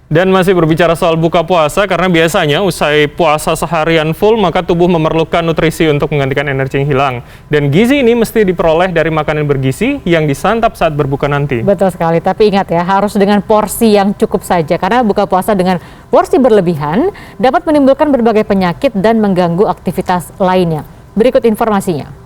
Dan masih berbicara soal buka puasa, karena biasanya usai puasa seharian full, maka tubuh memerlukan nutrisi untuk menggantikan energi yang hilang. Dan gizi ini mesti diperoleh dari makanan bergizi yang disantap saat berbuka nanti. Betul sekali, tapi ingat ya, harus dengan porsi yang cukup saja. Karena buka puasa dengan porsi berlebihan dapat menimbulkan berbagai penyakit dan mengganggu aktivitas lainnya. Berikut informasinya.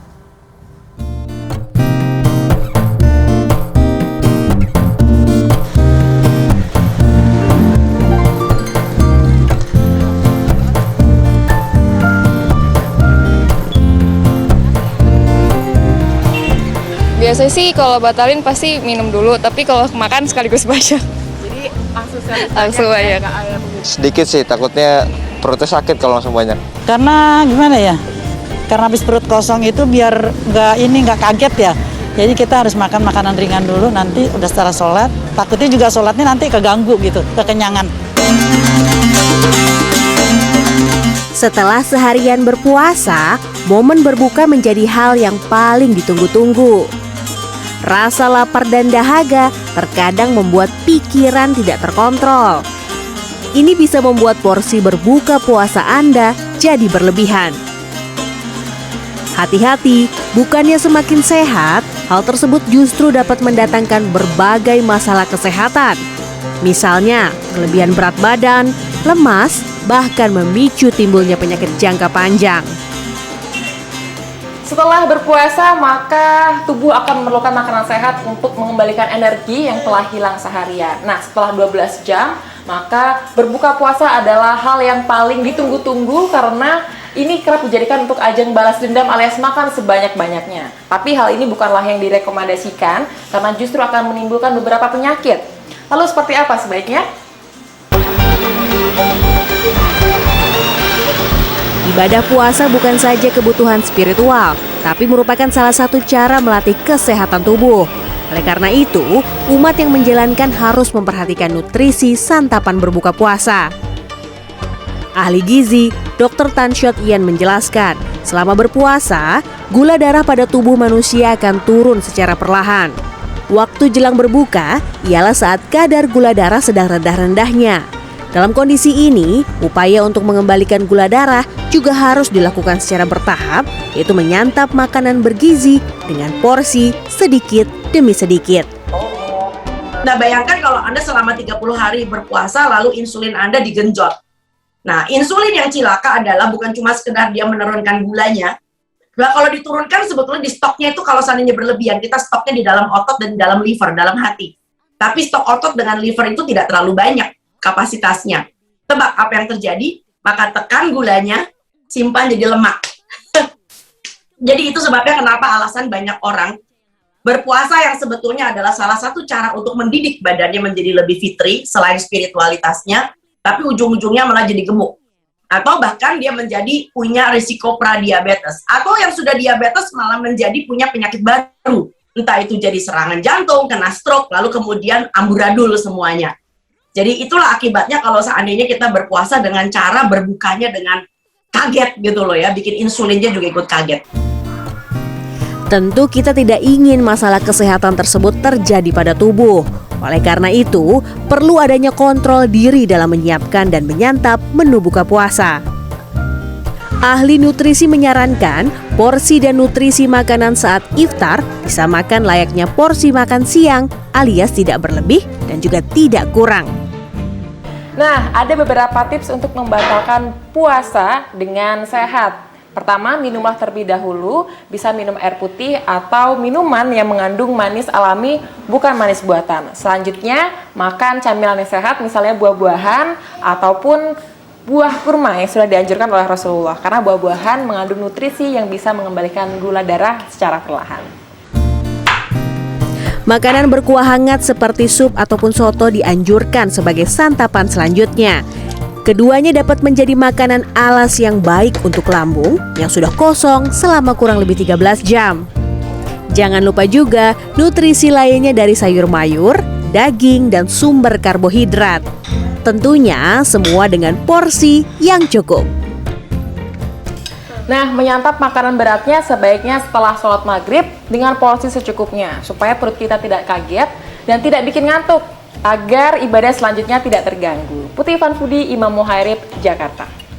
Biasanya sih kalau batalin pasti minum dulu, tapi kalau makan sekaligus banyak. Jadi Langsung banyak. Sedikit sih, takutnya perutnya sakit kalau langsung banyak. Karena gimana ya? Karena habis perut kosong itu biar nggak kaget ya. Jadi kita harus makan makanan ringan dulu, nanti udah setelah sholat. Takutnya juga sholatnya nanti keganggu gitu, kekenyangan. Setelah seharian berpuasa, momen berbuka menjadi hal yang paling ditunggu-tunggu. Rasa lapar dan dahaga terkadang membuat pikiran tidak terkontrol. Ini bisa membuat porsi berbuka puasa Anda jadi berlebihan. Hati-hati, bukannya semakin sehat, hal tersebut justru dapat mendatangkan berbagai masalah kesehatan. Misalnya, kelebihan berat badan, lemas, bahkan memicu timbulnya penyakit jangka panjang. Setelah berpuasa, maka tubuh akan memerlukan makanan sehat untuk mengembalikan energi yang telah hilang seharian. Nah, setelah 12 jam, maka berbuka puasa adalah hal yang paling ditunggu-tunggu karena ini kerap dijadikan untuk ajang balas dendam alias makan sebanyak-banyaknya. Tapi hal ini bukanlah yang direkomendasikan karena justru akan menimbulkan beberapa penyakit. Lalu seperti apa sebaiknya? Ibadah puasa bukan saja kebutuhan spiritual, tapi merupakan salah satu cara melatih kesehatan tubuh. Oleh karena itu, umat yang menjalankan harus memperhatikan nutrisi santapan berbuka puasa. Ahli gizi, Dr. Tan Shot Yen menjelaskan, selama berpuasa, gula darah pada tubuh manusia akan turun secara perlahan. Waktu jelang berbuka, ialah saat kadar gula darah sedang rendah-rendahnya. Dalam kondisi ini, upaya untuk mengembalikan gula darah juga harus dilakukan secara bertahap, yaitu menyantap makanan bergizi dengan porsi sedikit demi sedikit. Nah, bayangkan kalau Anda selama 30 hari berpuasa lalu insulin Anda digenjot. Nah, insulin yang cilaka adalah bukan cuma sekedar dia menurunkan gulanya. Nah, kalau diturunkan sebetulnya di stoknya itu kalau seandainya berlebihan, kita stoknya di dalam otot dan di dalam liver, dalam hati. Tapi stok otot dengan liver itu tidak terlalu banyak kapasitasnya. Tebak apa yang terjadi? Maka tekan gulanya, simpan jadi lemak. Jadi itu sebabnya kenapa alasan banyak orang berpuasa yang sebetulnya adalah salah satu cara untuk mendidik badannya menjadi lebih fitri selain spiritualitasnya, tapi ujung-ujungnya malah jadi gemuk. Atau bahkan dia menjadi punya risiko pradiabetes. Atau yang sudah diabetes malah menjadi punya penyakit baru. Entah itu jadi serangan jantung, kena stroke, lalu kemudian amburadul semuanya. Jadi itulah akibatnya kalau seandainya kita berpuasa dengan cara berbukanya dengan kaget gitu loh ya, bikin insulinnya juga ikut kaget. Tentu kita tidak ingin masalah kesehatan tersebut terjadi pada tubuh. Oleh karena itu, perlu adanya kontrol diri dalam menyiapkan dan menyantap menu buka puasa. Ahli nutrisi menyarankan porsi dan nutrisi makanan saat iftar disamakan layaknya porsi makan siang alias tidak berlebih dan juga tidak kurang. Nah, ada beberapa tips untuk membatalkan puasa dengan sehat. Pertama, minumlah terlebih dahulu, bisa minum air putih atau minuman yang mengandung manis alami, bukan manis buatan. Selanjutnya, makan camilan yang sehat, misalnya buah-buahan ataupun buah kurma yang sudah dianjurkan oleh Rasulullah. Karena buah-buahan mengandung nutrisi yang bisa mengembalikan gula darah secara perlahan. Makanan berkuah hangat seperti sup ataupun soto dianjurkan sebagai santapan selanjutnya. Keduanya dapat menjadi makanan alas yang baik untuk lambung yang sudah kosong selama kurang lebih 13 jam. Jangan lupa juga nutrisi lainnya dari sayur mayur, daging, dan sumber karbohidrat. Tentunya semua dengan porsi yang cukup. Nah, menyantap makanan beratnya sebaiknya setelah sholat maghrib dengan porsi secukupnya, supaya perut kita tidak kaget dan tidak bikin ngantuk. agar ibadah selanjutnya tidak terganggu. Putih Ivan Fudi, Imam Muhairib, Jakarta.